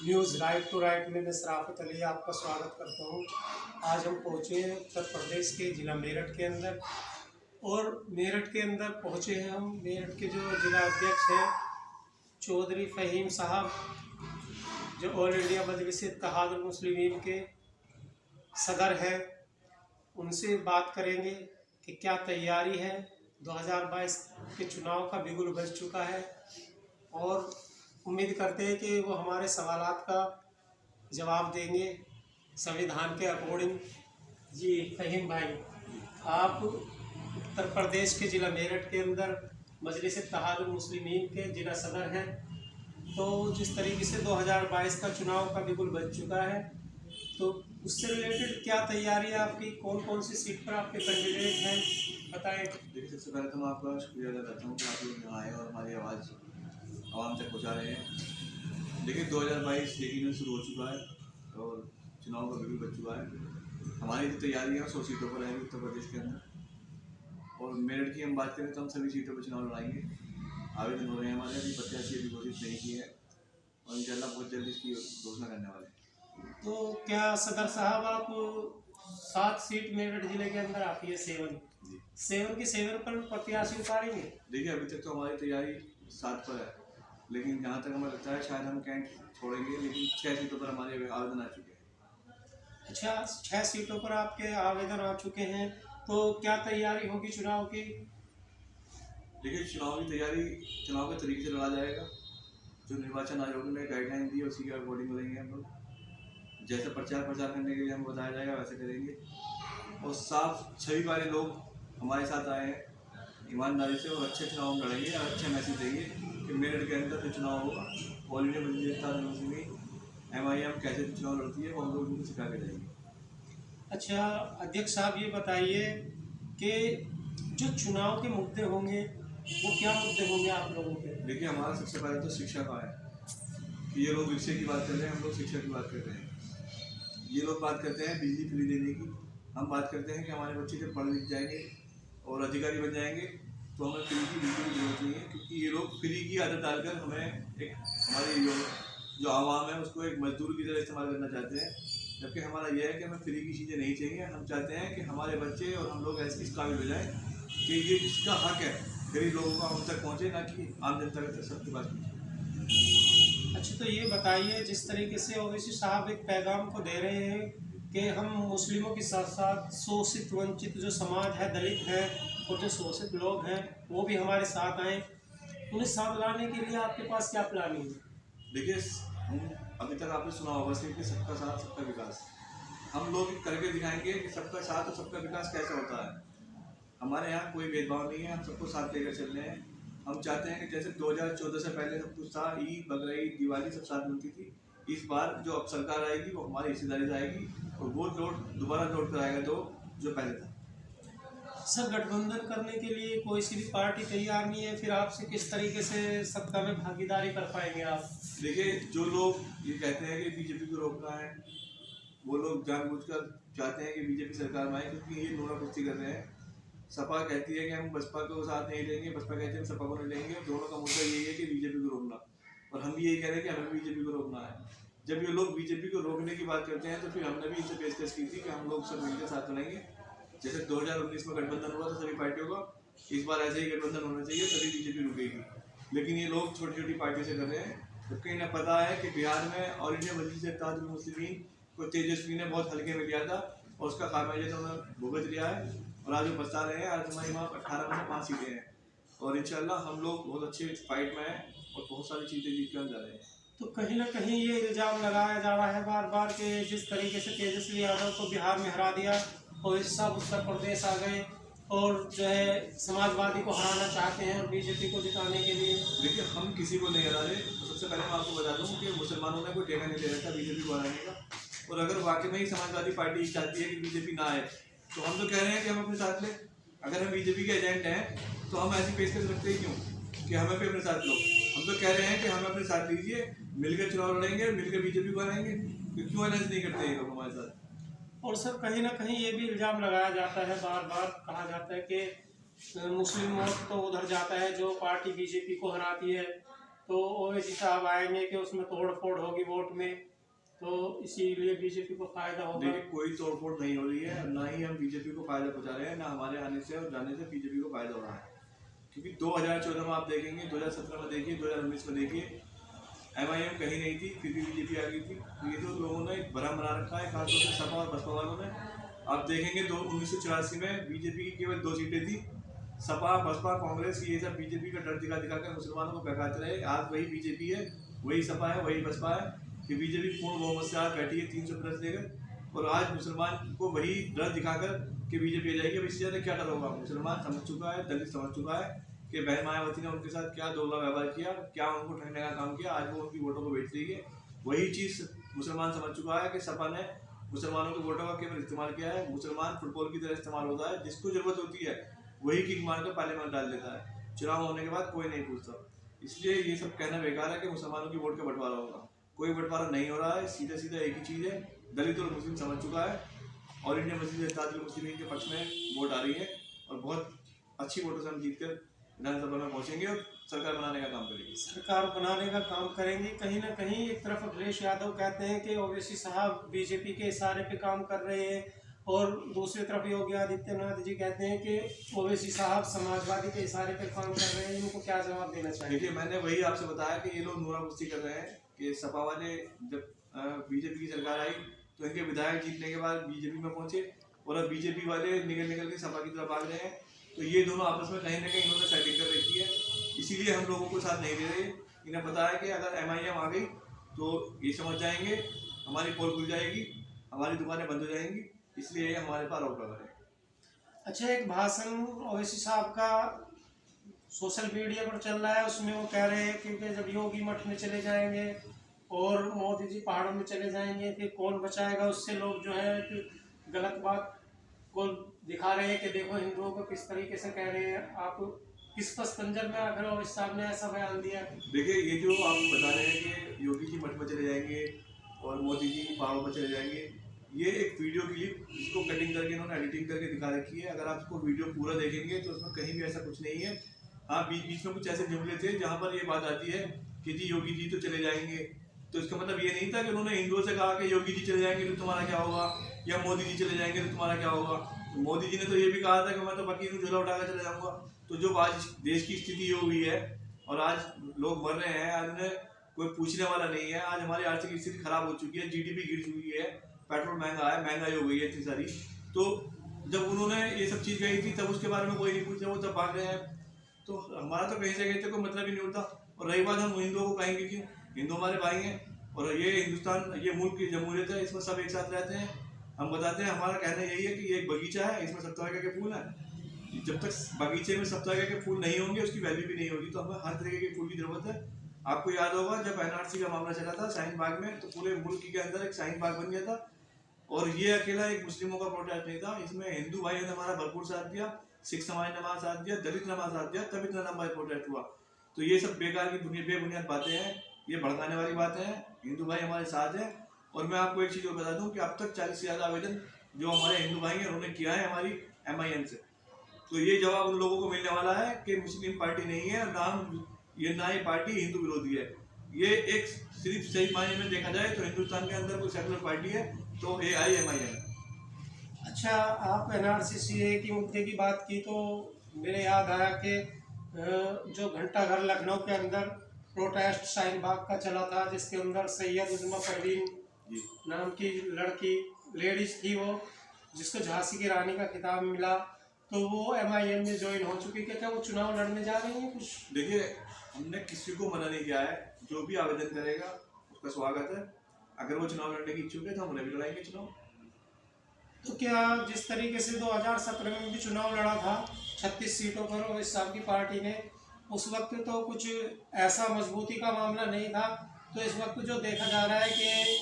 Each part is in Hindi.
न्यूज़ राइट टू राइट में मैं शराफत अली आपका स्वागत करता हूँ। आज हम पहुँचे हैं उत्तर प्रदेश के ज़िला मेरठ के अंदर, और मेरठ के अंदर पहुँचे हैं हम। मेरठ के जो जिला अध्यक्ष हैं चौधरी फ़हीम साहब, जो ऑल इंडिया मजलिस इत्तेहादुल मुस्लिमीन के सदर हैं, उनसे बात करेंगे कि क्या तैयारी है। 2022 के चुनाव का बिगुल बज चुका है और उम्मीद करते हैं कि वो हमारे सवालात का जवाब देंगे संविधान के अकॉर्डिंग। जी फ़हीम भाई, आप उत्तर प्रदेश के ज़िला मेरठ के अंदर मजलिस इत्तेहादुल मुस्लिमीन के ज़िला सदर हैं, तो जिस तरीके से 2022 का चुनाव का बिगुल बज चुका है, तो उससे रिलेटेड क्या तैयारी है आपकी? कौन कौन सी सीट पर आपके कैंडिडेट हैं, बताएं। देखिए, सबसे पहले तो मैं आपका शुक्रिया अदा करता हूँ कि आप लोग यहाँ आए और हमारी आवाज़ आवाम तक पहुँचा रहे हैं। देखिए, 2022 यकीनन शुरू हो चुका है और चुनाव का बिगुल बज चुका है। हमारी जो तैयारी है 100 सीटों पर रहेगी उत्तर प्रदेश के अंदर, और मेरठ की हम बात करें तो हम सभी सीटों पर चुनाव लड़ाएंगे। आवेदन हो रहे हैं हमारे, अभी प्रत्याशी अभी घोषित नहीं किए हैं और इंशाल्लाह बहुत जल्द इसकी घोषणा करने वाले हैं। तो क्या सदर साहब, आप 7 सीट मेरठ जिले के अंदर आती है, सेवन की 7 पर प्रत्याशी उतारेंगे? देखिए, अभी तक तो हमारी तैयारी 7 पर है, लेकिन जहाँ तक हमें लगता है शायद हम कैंट छोड़ेंगे, लेकिन 6 सीटों पर हमारे आवेदन आ चुके हैं। अच्छा, 6 सीटों पर आपके आवेदन आ चुके हैं, तो क्या तैयारी होगी चुनाव की? देखिए, चुनाव की तैयारी चुनाव के तरीके से लड़ा जाएगा। जो निर्वाचन आयोग ने गाइडलाइन दी है उसी के अकॉर्डिंग करेंगे हम लोग। जैसे प्रचार करने के लिए हमें बताया जाएगा वैसे करेंगे, और साफ छवि वाले लोग हमारे साथ आए हैं ईमानदारी से, और अच्छे चुनाव लड़ेंगे और अच्छे मैसेज देंगे कि मेरठ के अंदर जो चुनाव होगा ऑल इंडिया मजलिस इत्तेहादुल मुस्लिमीन MIM कैसे चुनाव लड़ती है वो हम लोग उनको सिखा के जाएंगे। अच्छा अध्यक्ष साहब, ये बताइए कि जो चुनाव के मुद्दे होंगे वो क्या मुद्दे होंगे आप लोगों के? देखिए, हमारा सबसे पहले तो शिक्षा का है कि ये लोग रिक्शे की बात कर रहे हैं, हम लोग शिक्षा की बात कर रहे हैं। ये लोग बात करते हैं बिजली फ्री देने की, हम बात करते हैं कि हमारे बच्चे जब पढ़ लिख जाएंगे और अधिकारी बन जाएंगे तो हमें फ्री की बिल्कुल जरूरत नहीं है, क्योंकि ये लोग फ्री की आदत डालकर हमें एक हमारी जो आवाम है उसको एक मजदूर की तरह इस्तेमाल करना चाहते हैं। जबकि हमारा यह है कि हमें फ्री की चीज़ें नहीं चाहिए। हम चाहते हैं कि हमारे बच्चे और हम लोग ऐसे इस काबिल हो जाएँ कि ये जिसका हक है गरीब लोगों का उन तक पहुँचे, ना कि आम जनता तक सबके पास पहुँचे। अच्छा, तो ये बताइए, जिस तरीके से ओवैसी साहब एक पैगाम को दे रहे हैं कि हम मुस्लिमों के साथ साथ शोषित वंचित जो समाज है, दलित हैं और जो शोषित लोग हैं वो भी हमारे साथ आएँ, उन्हें साथ लाने के लिए आपके पास क्या प्लानिंग है? देखिए, हम अभी तक आपने सुना होगा सिर्फ कि सबका साथ सबका विकास। हम लोग करके दिखाएंगे कि सबका साथ और सबका विकास कैसे होता है। हमारे यहाँ कोई भेदभाव नहीं है, हम सबको साथ लेकर चल रहे हैं। हम चाहते हैं कि जैसे 2014 से पहले सब कुछ था, ईद बकरीद दिवाली सब साथ मिलती थी, इस बार जो अब सरकार आएगी वो हमारी हिस्सेदारी से आएगी और वो दोबारा लौट कर आएगा जो पहले था। सर, गठबंधन करने के लिए कोई सी भी पार्टी तैयार नहीं है, फिर आपसे किस तरीके से सत्ता में भागीदारी कर पाएंगे आप? देखिए, जो लोग ये कहते हैं कि बीजेपी को रोकना है, वो लोग जानबूझकर चाहते हैं कि बीजेपी सरकार में आए, क्योंकि ये नोरा कुश्ती कर रहे हैं। सपा कहती है कि हम बसपा को साथ नहीं लेंगे, बसपा कहती है हम सपा को नहीं लेंगे। दोनों का मुद्दा यही है कि बीजेपी को रोकना, और हम भी यही कह रहे हैं कि हमें बीजेपी को रोकना है। जब ये लोग बीजेपी को रोकने की बात करते हैं तो फिर हमने भी इनसे पेशकश की थी कि हम लोग सब मिलकर साथ चलेंगे। जैसे 2019 में गठबंधन हुआ था सभी पार्टियों का, इस बार ऐसे ही गठबंधन होना चाहिए, तभी बीजेपी रुकेगी। लेकिन ये लोग छोटी छोटी पार्टी से कर रहे हैं, जबकि इन्हें पता है कि बिहार में ऑल इंडिया मजलिस इत्तेहादुल मुस्लिमीन को तेजस्वी ने बहुत हल्के में लिया था और उसका खामियाजा तो उन्होंने भुगत लिया है, और आज वो बता रहे हैं। आज हमारे वहाँ 18 में से 5 सीटें हैं, और इंशाल्लाह हम लोग बहुत अच्छे फाइट में हैं और बहुत सारी चीज़ें जीत कर जा रहे हैं। तो कहीं ना कहीं ये इल्ज़ाम लगाया जा रहा है बार बार कि जिस तरीके से तेजस्वी यादव को बिहार में हरा दिया और इस सब उत्तर प्रदेश आ गए और जो है समाजवादी को हराना चाहते हैं और बीजेपी को जिताने के लिए। देखिए, हम किसी को नहीं हरा रहे। तो सबसे पहले मैं आपको बता दूँ कि मुसलमानों ने कोई ठेका नहीं ले रखा बीजेपी को हराने का, और अगर वाकई में ही समाजवादी पार्टी चाहती है कि बीजेपी ना आए तो हम तो कह रहे हैं कि हम अपने साथ लें। अगर हम बीजेपी के एजेंट हैं तो हम ऐसी पेशकश रखते ही क्यों कि हमें भी अपने साथ लो। हम तो कह रहे हैं कि हमें अपने साथ लीजिए, मिलकर चुनाव लड़ेंगे, मिलकर बीजेपी को हराएंगे। तो क्यों अलायंस नहीं करते ये लोग हमारे साथ? और सर, कहीं ना कहीं ये भी इल्ज़ाम लगाया जाता है, बार बार कहा जाता है कि मुस्लिम वोट तो उधर जाता है जो पार्टी बीजेपी को हराती है, तो ओवैसी साहब आएंगे कि उसमें तोड़ फोड़ होगी वोट में, तो इसीलिए बीजेपी को फायदा होगा। देखिए कोई तोड़फोड़ नहीं हो रही है, ना ही हम बीजेपी को फायदा पहुंचा रहे हैं, ना हमारे आने से और जाने से बीजेपी को फायदा हो रहा है। क्योंकि 2014 में आप देखेंगे, 2017 में देखिए, 2019 में देखिए, MIM कहीं नहीं थी, फिर भी बीजेपी आ गई थी। तो ये तो लोगों ने एक भ्रम बना रखा है, खासतौर से सपा और बसपा वालों ने। आप देखेंगे 1984 में बीजेपी की केवल 2 सीटें थी। सपा बसपा कांग्रेस ये सब बीजेपी का डर दिखा दिखा कर मुसलमानों को बहकाते रहे। आज वही बीजेपी है, वही सपा है, वही बसपा है कि बीजेपी पूर्ण बहुमत से आज बैठी है 300 प्लस लेकर। और आज मुसलमान को वही डर दिखाकर कि बीजेपी आ जाएगी। अब इससे ज़्यादा क्या डर होगा? मुसलमान समझ चुका है, दलित समझ चुका है कि बहन मायावती ने उनके साथ क्या दोगला व्यवहार किया, क्या उनको ठगने का काम किया। आज वो उनकी वोटों को बेच रही है। वही चीज़ मुसलमान समझ चुका है कि सपा ने मुसलमानों के वोटों का केवल इस्तेमाल किया है। मुसलमान फुटबॉल की तरह इस्तेमाल होता है, जिसको जरूरत होती है वही किक मार कर पार्लियामेंट डाल देता है। चुनाव होने के बाद कोई नहीं पूछता। इसलिए ये सब कहना बेकार है कि मुसलमानों की वोट का बंटवारा होगा। कोई बंटवारा नहीं हो रहा है। सीधा सीधा एक ही चीज़ है, दलित और मुस्लिम समझ चुका है। और इंडियन मुस्लिम के पक्ष में वोट आ रही है और बहुत अच्छी वोटों से हम जीत कर विधानसभा में पहुंचेंगे और सरकार बनाने का काम करेंगे। सरकार बनाने का काम करेंगे। कहीं ना कहीं एक तरफ अखिलेश यादव कहते हैं कि ओवैसी साहब बीजेपी के इशारे पे काम कर रहे हैं, और दूसरी तरफ योगी आदित्यनाथ जी कहते हैं कि ओवैसी साहब समाजवादी के इशारे पे काम कर रहे हैं। इनको क्या जवाब देना चाहिए? देखिए मैंने वही आपसे बताया कि ये लोग नूराकुस्ती कर रहे हैं कि सपा वाले जब बीजेपी की सरकार आई तो इनके विधायक जीतने के बाद बीजेपी में पहुंचे, और अब बीजेपी वाले निकल निकल के सपा की तरफ भाग रहे हैं। तो ये दोनों आपस में कहीं ना कहीं इन्होंने सेटिंग कर रखी है। इसीलिए हम लोगों को साथ नहीं दे रहे। इन्हें पता है कि अगर MIM आ गई तो ये समझ जाएंगे, हमारी पोल खुल जाएगी, हमारी दुकानें बंद हो जाएंगी। इसलिए ये हमारे पास आउट लगा है। अच्छा, एक भाषण ओवैसी साहब का सोशल मीडिया पर चल रहा है, उसमें वो कह रहे हैं कि जब योगी मठ में चले जाएंगे और मोदी जी पहाड़ों में चले जाएंगे फिर कौन बचाएगा उससे। लोग जो है कि गलत बात को दिखा रहे हैं कि देखो हिंदुओं को किस तरीके से कह रहे हैं। आप किस पस पंजर में आकर ओवैसी साहब ने ऐसा बयान दिया? देखिए ये जो आप बता रहे हैं कि योगी जी मठ में चले जाएंगे और मोदी जी पहाड़ों पर चले जाएंगे, ये एक वीडियो क्लिप जिसको कटिंग करके इन्होंने एडिटिंग करके दिखा रखी है। अगर आप इसको वीडियो पूरा देखेंगे तो उसमें कहीं भी ऐसा कुछ नहीं है। हाँ, बीच बीच में कुछ ऐसे जुमले थे जहाँ पर ये बात आती है कि जी योगी जी तो चले जाएंगे। तो इसका मतलब ये नहीं था कि उन्होंने हिंदुओं से कहा कि योगी जी चले जाएंगे तो तुम्हारा क्या होगा, या मोदी जी चले जाएंगे तो तुम्हारा क्या होगा। तो मोदी जी ने तो ये भी कहा था कि मैं तो बाकी झोला उठाकर चले जाऊँगा। तो जो आज देश की स्थिति ये हुई है और आज लोग मर रहे हैं, आज उन्हें कोई पूछने वाला नहीं है। आज हमारी आर्थिक स्थिति खराब हो चुकी है, GDP गिर चुकी है, पेट्रोल महंगा है, महंगाई हो गई है इतनी सारी। तो जब उन्होंने ये सब चीज़ कही थी तब उसके बारे में कोई नहीं पूछा, वो तब भाग रहे हैं। तो हमारा तो कहीं से कहीं तक कोई मतलब ही नहीं होता। और रही बात, हम हिंदुओं को कहेंगे क्यों? हिंदू हमारे भाई हैं और ये हिंदुस्तान, ये मुल्क की जमहूरियत है, इसमें सब एक साथ रहते हैं। हम बताते हैं, हमारा कहना यही है कि ये एक बगीचा है, इसमें सब तरह के फूल हैं। जब तक बगीचे में सब तरह के फूल नहीं होंगे उसकी वैल्यू भी नहीं होगी। तो हमें हर तरीके के फूल की जरूरत है। आपको याद होगा जब NRC का मामला चला था शाहीन बाग में, तो पूरे मुल्क के अंदर एक शाहीन बाग बन गया था। और ये अकेला एक मुस्लिमों का प्रोटेस्ट नहीं था, इसमें हिंदू भाइयों ने हमारा भरपूर साथ दिया, सिख समाज ने हमारा साथ दिया, दलित ने हमारा साथ दिया, तब इतना लंबा प्रोटेस्ट हुआ। तो ये सब बेकार की बेबुनियाद बातें हैं, ये भड़काने वाली बातें हैं। हिंदू भाई हमारे साथ हैं। और मैं आपको एक चीज़ और बता दूं कि अब तक 40 से ज़्यादा आवेदन जो हमारे हिंदू भाई हैं उन्होंने किया है हमारी MIM से। तो ये जवाब उन लोगों को मिलने वाला है कि मुस्लिम पार्टी नहीं है, ना ये पार्टी हिंदू विरोधी है। ये एक सिर्फ सही मायने में देखा जाए तो हिंदुस्तान के अंदर कोई सेकुलर पार्टी है तो AIMIM है। अच्छा, आप NRC की मुद्दे की बात की तो मेरे याद आया कि जो घंटाघर लखनऊ के अंदर प्रोटेस्ट शाहीन बाग का चला था, जिसके अंदर सैयद उजमा परवीन नाम की लड़की लेडीज थी, वो जिसको झांसी की रानी का खिताब मिला, तो वो MIM में ज्वाइन हो चुकी है। क्या वो चुनाव लड़ने जा रही है? कुछ देखिए, हमने किसी को मना नहीं किया है। जो भी आवेदन करेगा उसका स्वागत है। अगर वो चुनाव लड़ने की इच्छुक है तो हम उन्हें भी लड़ाएंगे चुनाव। तो क्या जिस तरीके से 2017 में भी चुनाव लड़ा था 36 सीटों पर और इस साल की पार्टी ने, उस वक्त तो कुछ ऐसा मजबूती का मामला नहीं था। तो इस वक्त जो देखा जा रहा है कि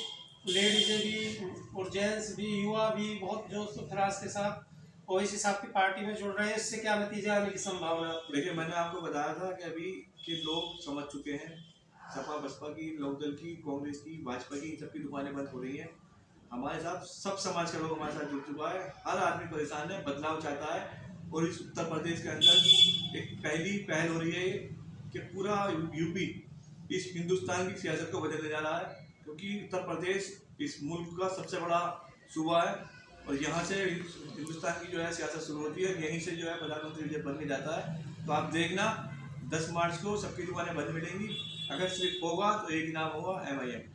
लेडीजें भी और जेंट्स भी, युवा भी बहुत जोश और खराश के साथ ओवैसी साहब की पार्टी में जुड़ रहे हैं। इससे क्या नतीजा आने की संभावना? देखिए, मैंने आपको बताया था कि अभी के लोग समझ चुके हैं, सपा बसपा की, लोकदल की, कांग्रेस की, भाजपा की, सबकी दुकानें बंद हो रही हैं। हमारे साथ सब समाज का लोग हमारे साथ जुड़ चुका है। हर आदमी परेशान है, बदलाव चाहता है। और इस उत्तर प्रदेश के अंदर एक पहली पहल हो रही है कि पूरा यूपी इस हिंदुस्तान की सियासत को बदलने जा रहा है, क्योंकि उत्तर प्रदेश इस मुल्क का सबसे बड़ा सूबा है और यहाँ से हिंदुस्तान की जो है सियासत शुरू होती है, यहीं से जो है प्रधानमंत्री जब बनने जाता है। तो आप देखना 10 मार्च को सबकी दुकानें बंद मिलेंगी, अगर सिर्फ होगा तो एक ही नाम होगा MIM।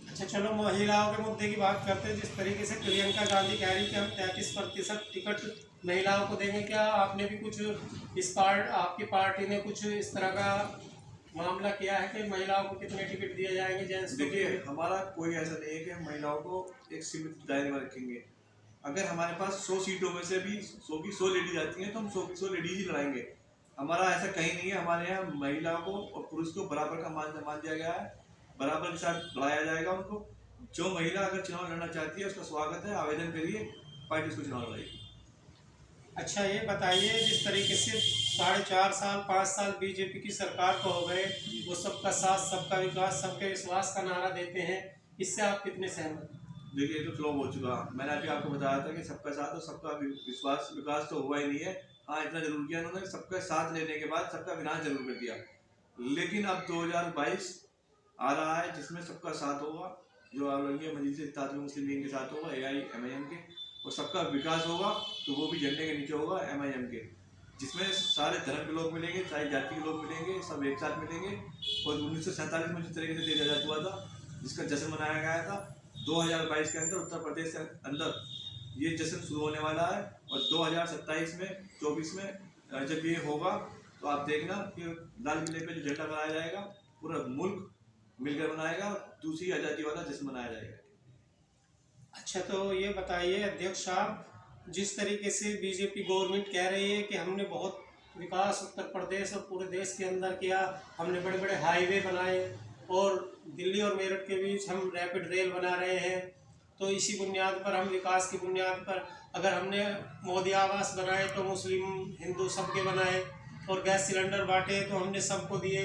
अच्छा चलो, महिलाओं के मुद्दे की बात करते हैं। जिस तरीके से प्रियंका गांधी कह रही कि हम 33% टिकट महिलाओं को देंगे, क्या आपने भी कुछ आपकी पार्टी ने कुछ इस तरह का मामला किया है कि महिलाओं को कितने टिकट दिए जाएंगे, जेंट्स को? देखिए, हमारा कोई ऐसा नहीं है कि हम महिलाओं को एक सीमित दायरे में रखेंगे। अगर हमारे पास 100 सीटों में से भी 100 की 100 लेडीज आती हैं तो हम 100 की 100 लेडीज ही लड़ाएंगे। हमारा ऐसा कहीं नहीं है। हमारे यहाँ महिला को और पुरुष को बराबर का मान दिया गया है, बराबर के साथ लड़ाया जाएगा उनको। जो महिला अगर चुनाव लड़ना चाहती है उसका स्वागत है, आवेदन करिए, पार्टी उसको चुनाव लड़ाएगी। अच्छा ये बताइए, जिस तरीके से 4.5 साल 5 साल बीजेपी की सरकार को हो गए, वो सबका साथ सबका विकास सबके विश्वास का नारा देते हैं, इससे आप कितने सहमत? देखिए, तो फ्लॉप हो चुका। मैंने अभी आपको बताया था कि सबका साथ और सबका विकास तो हुआ ही नहीं है। हाँ, इतना जरूर किया उन्होंने, सबका साथ लेने के बाद सबका विनाश जरूर कर दिया। लेकिन अब 2022 आ रहा है जिसमें सबका साथ होगा, जो औरंगजेब मजीद इत्तेहाद मुस्लिम लीग के साथ होगा, AIMIM के, और सबका विकास होगा तो वो भी झंडे के नीचे होगा MIM के, जिसमें सारे धर्म के लोग मिलेंगे, सारी जाति के लोग मिलेंगे, सब एक साथ मिलेंगे। और 1947 में जिस तरीके से देश आज़ाद हुआ था, जिसका जश्न मनाया गया था, 2022 के अंदर उत्तर प्रदेश के अंदर ये जश्न शुरू होने वाला है। और 2027 में 24 में जब ये होगा तो आप देखना कि लाल किले पे जो झंडा बनाया जाएगा पूरा मुल्क मिलकर बनाएगा, दूसरी आज़ादी वाला जश्न मनाया जाएगा। अच्छा तो ये बताइए अध्यक्ष साहब, जिस तरीके से बीजेपी गवर्नमेंट कह रही है कि हमने बहुत विकास उत्तर प्रदेश और पूरे देश के अंदर किया, हमने बड़े बड़े हाईवे बनाए और दिल्ली और मेरठ के बीच हम रैपिड रेल बना रहे हैं, तो इसी बुनियाद पर हम विकास की बुनियाद पर, अगर हमने मोदी आवास बनाए तो मुस्लिम हिंदू सबके बनाए, और गैस सिलेंडर बांटे तो हमने सबको दिए,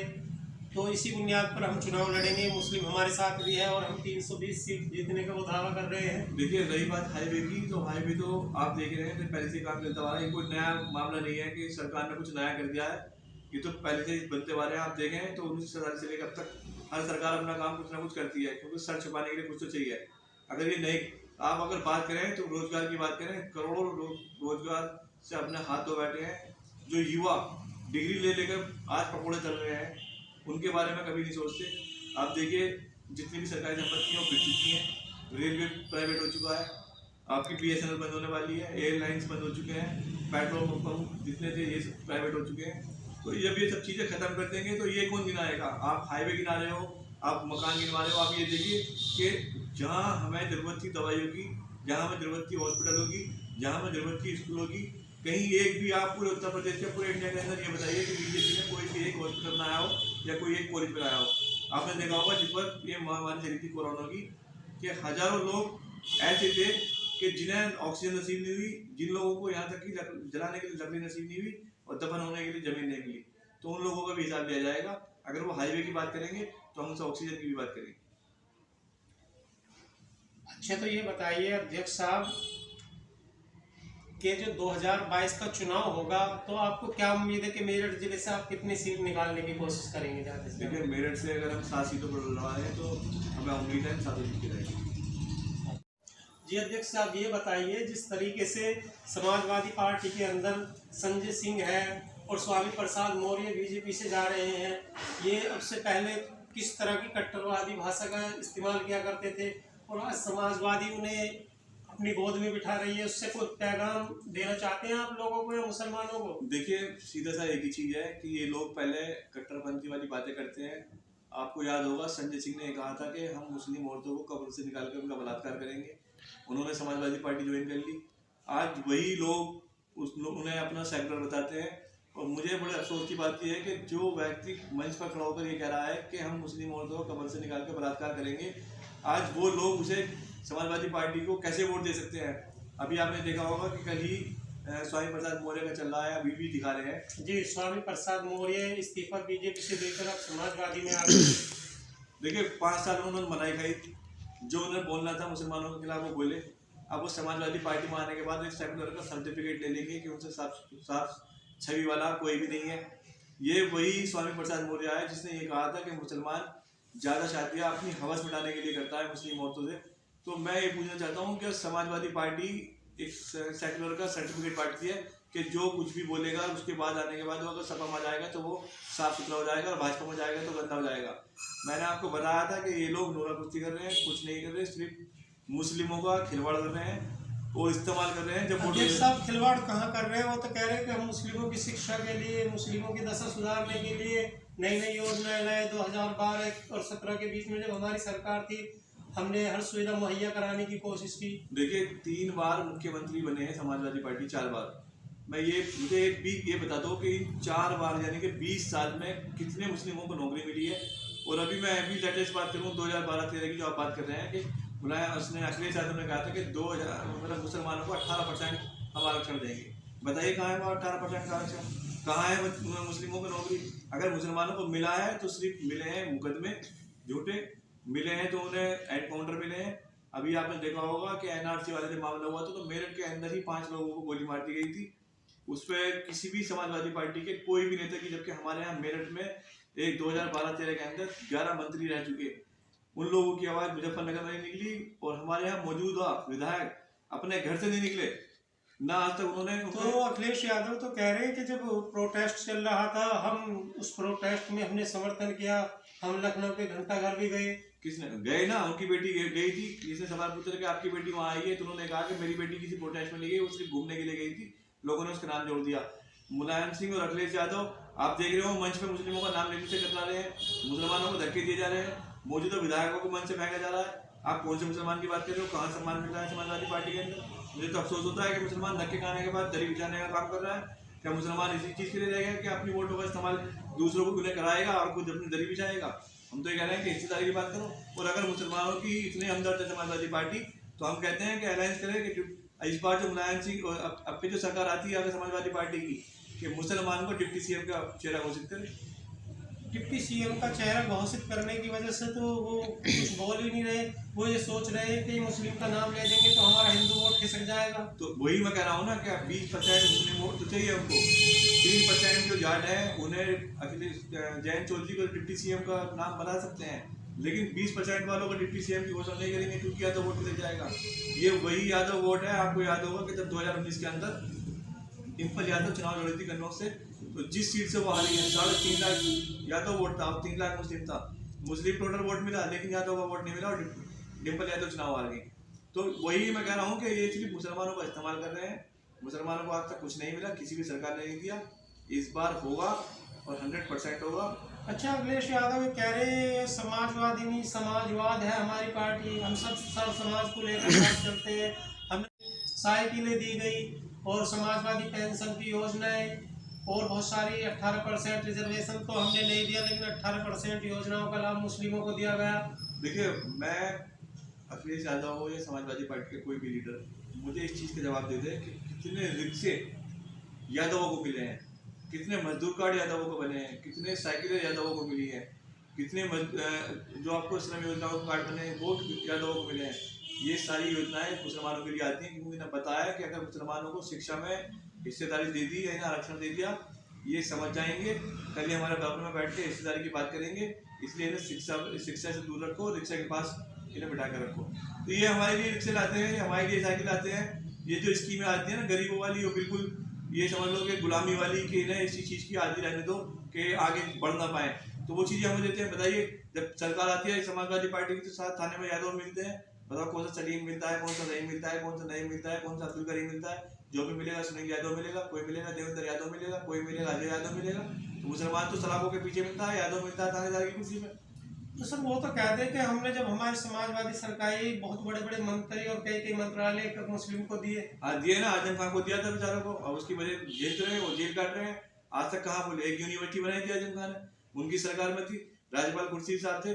तो इसी बुनियाद पर हम चुनाव लड़ेंगे, मुस्लिम हमारे साथ भी है और हम 320 सीट जीतने का वो दावा कर रहे हैं। देखिए, रही बात हाईवे की, तो हाईवे तो आप देख रहे हैं कि पहले से काम चलता आ रहा है। कोई नया मामला नहीं है कि सरकार ने कुछ नया कर दिया है, ये तो पहले से बनते आ रहे हैं। आप देखें तो 1947 से लेकर अब तक हर सरकार अपना काम कुछ ना कुछ करती है, क्योंकि सर छुपाने के लिए कुछ तो चाहिए। अगर ये नहीं, आप अगर बात करें तो रोजगार की बात करें, करोड़ों रोजगार से अपने हाथ धो बैठे हैं। जो युवा डिग्री ले लेकर आज पकौड़े चल रहे हैं, उनके बारे में कभी नहीं सोचते। आप देखिए, जितनी भी सरकारी संपत्ति हैं वो बिक चुकी हैं, रेलवे प्राइवेट हो चुका है, आपकी BSNL बंद होने वाली है, एयरलाइंस बंद हो चुके हैं, पेट्रोल पंप जितने थे ये सब प्राइवेट हो चुके हैं। तो जब ये सब चीज़ें खत्म कर देंगे तो ये कौन गिनाएगा? आप हाईवे गिना रहे हो, आप मकान गिनवा रहे हो। आप ये देखिए कि जहाँ हमें ज़रूरत थी दवाइयों की, जहाँ हमें ज़रूरत थी हॉस्पिटलों की, जहाँ हमें ज़रूरत थी स्कूलों की, कहीं एक भी आप पूरे उत्तर प्रदेश के पूरे इंडिया के अंदर ये बताइए कि बीजेपी ने कोई भी एक हॉस्पिटल बनाया हो या कोई एक कॉलेज बनाया हो। आपने देखा होगा जिस पर ये महामारी चली थी कोरोना की, कि हजारों लोग ऐसे थे कि जिन्हें ऑक्सीजन नसीब नहीं हुई, जिन लोगों को यहाँ तक कि जलाने के लिए लकड़ी नसीब नहीं हुई और दफन होने के लिए जमीन नहीं मिली, तो उन लोगों का भी हिसाब लिया जाएगा। अगर वो हाईवे की बात करेंगे तो हम उनसे ऑक्सीजन की भी बात करेंगे। अच्छा तो ये बताइए अध्यक्ष साहब कि जो 2022 का चुनाव होगा तो आपको क्या उम्मीद है कि मेरठ जिले से आप कितनी सीट निकालने की कोशिश करेंगे ज़्यादा से? देखिए, मेरठ से अगर हम 7 सीटों पर लड़ा रहे हैं तो हमें उम्मीद है 7 जीत के रहेगी। जी अध्यक्ष साहब, ये बताइए, जिस तरीके से समाजवादी पार्टी के अंदर संजय सिंह है और स्वामी प्रसाद मौर्य बीजेपी से जा रहे हैं, ये अब से पहले किस तरह की कट्टरवादी भाषा का इस्तेमाल किया करते थे और आज समाजवादी उन्हें अपनी गोद में बिठा रही है, उससे कोई पैगाम देना चाहते हैं आप लोगों को या मुसलमानों को? देखिए, सीधा सा एक ही चीज़ है कि ये लोग पहले कट्टरपंथी वाली बातें करते हैं। आपको याद होगा संजय सिंह ने कहा था कि हम मुस्लिम औरतों को कब्र से निकाल कर उनका बलात्कार करेंगे, उन्होंने समाजवादी पार्टी ज्वाइन कर ली। आज वही लोग उन्हें अपना सेक्टर बताते हैं। और मुझे बड़े अफसोस की बात यह है कि जो व्यक्ति मंच पर खड़ा होकर ये कह रहा है कि हम मुस्लिम औरतों को कब्र से निकाल कर बलात्कार करेंगे, आज वो लोग उसे समाजवादी पार्टी को कैसे वोट दे सकते हैं? अभी आपने देखा होगा कि कल ही स्वामी प्रसाद मौर्य का चल रहा है, अभी भी दिखा रहे हैं। जी, स्वामी प्रसाद मौर्य इस्तीफा बीजेपी से देकर अब समाजवादी में आ गए। देखिए, 5 साल में उन्होंने मनाई खाई, जो उन्हें बोलना था मुसलमानों के खिलाफ वो बोले। अब वो समाजवादी पार्टी में आने के बाद एक सेकुलर का सर्टिफिकेट ले लेंगे कि उनसे साफ छवि वाला कोई भी नहीं है। ये वही स्वामी प्रसाद मौर्य है जिसने ये कहा था कि मुसलमान ज़्यादा शादियाँ अपनी हवस मिटाने के लिए करता है मुस्लिम औरतों से। तो मैं ये पूछना चाहता हूँ कि समाजवादी पार्टी एक सेक्युलर का सर्टिफिकेट पार्टी है कि जो कुछ भी बोलेगा उसके बाद आने के बाद वो अगर सपा में जाएगा तो वो साफ सुथरा हो जाएगा और भाजपा में जाएगा तो गंदा हो जाएगा। मैंने आपको बताया था कि ये लोग नोरा कुश्ती कर रहे हैं, कुछ नहीं कर रहे, सिर्फ मुस्लिमों का खिलवाड़ कर रहे हैं और इस्तेमाल कर रहे हैं। जब अध्यक्ष साहब खिलवाड़ कहाँ कर रहे हैं? वो तो कह रहे हैं कि हम मुस्लिमों की शिक्षा के लिए, मुस्लिमों की दशा सुधारने के लिए नई नई योजनाएं लाए। 2012 और 17 के बीच में जब हमारी सरकार थी, हमने हर सुविधा मुहैया कराने की कोशिश की। देखिए 3 बार मुख्यमंत्री बने हैं समाजवादी पार्टी, 4 बार। मुझे एक भी ये बता दो कि इन 4 बार यानी कि 20 साल में कितने मुस्लिमों को नौकरी मिली है। और अभी मैं अभी लेटेस्ट बात करूँ 2012-13 की जो आप बात कर रहे हैं कि बुलाया उसने अखिलेश यादव ने कहा था कि 2000 मतलब मुसलमानों को 18% हम आरक्षण देंगे। बताइए कहाँ है वो 18% का आरक्षण? कहाँ है मुस्लिमों को नौकरी? अगर मुसलमानों को मिला है तो सिर्फ मिले हैं मुकदमे झूठे, मिले हैं तो उन्हें एनकाउंटर मिले हैं। अभी आपने देखा होगा कि एनआरसी वाले जब मामला हुआ था तो मेरठ के अंदर ही 5 लोगों को गोली मार दी गई थी। उस पर किसी भी समाजवादी पार्टी के कोई भी नेता की, जबकि हमारे यहाँ मेरठ में एक 2012-13 के अंदर 11 मंत्री रह चुके, उन लोगों की आवाज़ मुजफ्फरनगर में नहीं निकली और हमारे यहाँ मौजूदा विधायक अपने घर से नहीं निकले ना आज तक उन्होंने। तो अखिलेश यादव तो कह रहे हैं कि जब प्रोटेस्ट चल रहा था, हम उस प्रोटेस्ट में हमने समर्थन किया, हम लखनऊ के घंटाघर भी गए। किसने गए? ना उनकी बेटी गई थी, जिसने सवाल पूछा कि आपकी बेटी वहाँ आई है तो उन्होंने कहा कि मेरी बेटी किसी प्रोटेस्ट में नहीं गई, वो सिर्फ घूमने के लिए गई थी। लोगों ने उसका नाम जोड़ दिया। मुलायम सिंह और अखिलेश यादव आप देख रहे हो मंच पे मुस्लिमों का नाम लेने से कतरा रहे हैं, मुसलमानों को धक्के दिए जा रहे हैं, मौजूदा विधायकों को मंच से फेंका जा रहा है। आप कौन से मुसलमान की बात कर रहे हो? कहाँ सम्मान मिल रहा है समाजवादी पार्टी के अंदर? मुझे तो अफसोस होता है कि मुसलमान धक्के खाने के बाद दरी बिछाने का काम कर रहा है। क्या मुसलमान इसी चीज़ के लिए रहेगा कि अपनी वोटों का इस्तेमाल दूसरों को उन्हें कराएगा और खुद अपनी दरी बिछाएगा? हम तो ये कह रहे हैं कि हिस्सेदारी की बात करो। और अगर मुसलमानों की इतने हमदर्द है समाजवादी पार्टी, तो हम कहते हैं कि अलायंस करें कि इस बार जो मुलायम सिंह और अब की जो सरकार आती है अगर समाजवादी पार्टी की, कि मुसलमान को डिप्टी सीएम का चेहरा घोषित करे। डिप्टी सीएम का चेहरा घोषित करने की वजह से तो वो कुछ बोल ही नहीं रहे। वो ये सोच रहे हैं कि मुस्लिम का नाम ले देंगे तो हमारा हिंदू वोट खिसक जाएगा। तो वही मैं कह रहा हूँ ना कि 20% मुस्लिम वोट तो चाहिए हमको। 3% जो जाट है उन्हें अखिलेश जैन चौधरी को डिप्टी सीएम का नाम बना सकते हैं, लेकिन 20% वालों को डिप्टी सीएम की घोषणा नहीं करेंगे क्योंकि यादव वोट खिसक जाएगा। ये वही यादव वोट है। आपको याद होगा कि जब 2019 के अंदर डिम्पल यादव चुनाव लड़ी थी कन्नौज से, तो जिस सीट से वो हारी है 3.5 लाख यादव वोट था और 3 लाख मुस्लिम था। मुस्लिम टोटल वोट मिला लेकिन यादव का वोट नहीं मिला और डिम्पल यादव चुनाव हार गई। तो वही मैं कह रहा हूँ कि ये सिर्फ मुसलमानों का इस्तेमाल कर रहे हैं। मुसलमानों को आज तक कुछ नहीं मिला, किसी भी सरकार ने नहीं दिया। इस बार होगा और 100% होगा। अच्छा, अखिलेश यादव कह रहे हैं समाजवादी नहीं समाजवाद है हमारी पार्टी, हम सब समाज को लेकर बात करते हैं। हमें साइकिलें दी गई और समाजवादी पेंशन की योजनाएं और बहुत सारी 18% रिजर्वेशन तो हमने नहीं दिया, लेकिन 18% योजनाओं का लाभ मुस्लिमों को दिया गया। देखिए मैं अखिलेश यादव हो या समाजवादी पार्टी के कोई भी लीडर मुझे इस चीज़ का जवाब दे दे कि कितने रिक्शे यादवों को मिले हैं, कितने मजदूर कार्ड यादवों को बने हैं, कितने साइकिलें यादवों को मिली हैं, कितने जो आपको श्रम योजनाओं के कार्ड बने हैं वो यादवों को मिले हैं। ये सारी योजनाएं मुसलमानों के लिए आती हैं क्योंकि इन्हें बताया कि अगर मुसलमानों को शिक्षा में हिस्सेदारी दे दी या इन्हें आरक्षण दे दिया ये समझ जाएंगे, कल ही हमारे गवर्नमेंट में बैठ के हिस्सेदारी की बात करेंगे। इसलिए इन्हें शिक्षा से दूर रखो, रिक्शा के पास इन्हें बिठा कर रखो। तो ये हमारे लिए रिक्शे लाते हैं, हमारे लिए साइकिल लाते हैं। ये जो स्कीमें आती है ना गरीबों वाली, वो बिल्कुल ये समझ लो कि गुलामी वाली, कि इन्हें इसी चीज़ की आदि रहने दो कि आगे बढ़ ना पाए। तो वो चीज़ें हमें देते हैं। बताइए जब सरकार आती है समाजवादी पार्टी की तो साथ थाने में यादव मिलते हैं। बताओ कौन सा सलीम मिलता है, कौन सा नहीं मिलता है, कौन सा नहीं मिलता है, कौन सा अब्दुल करीम मिलता है। जो भी मिलेगा सुनील यादव मिलेगा, कोई मिलेगा देवेंद्र यादव मिलेगा, कोई मिलेगा अजय यादव मिलेगा। तो मुसलमान तो सलाखों के पीछे मिलता है, यादव मिलता है थानेदार की कुर्सी में। तो सर वो तो कहते हैं कि हमने जब हमारी समाजवादी सरकार बहुत बड़े बड़े मंत्री और कई मंत्रालय मुस्लिम को दिए। हाँ दिए ना, आजम खान को दिया था बेचारों को, और उसकी वजह जेल रहे हैं, वो जेल काट रहे हैं। आज तक कहाँ बोले, एक यूनिवर्सिटी बनाई थी आजम खान ने, उनकी सरकार में थी, राज्यपाल कुर्सी साहब थे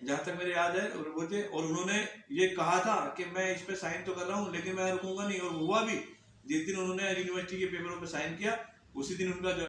जहाँ तक मेरे याद है, और वो थे। और उन्होंने ये कहा था कि मैं इस पर साइन तो कर रहा हूँ लेकिन मैं रुकूंगा नहीं, और हुआ भी। जिस दिन उन्होंने यूनिवर्सिटी के पेपरों पर साइन किया उसी दिन उनका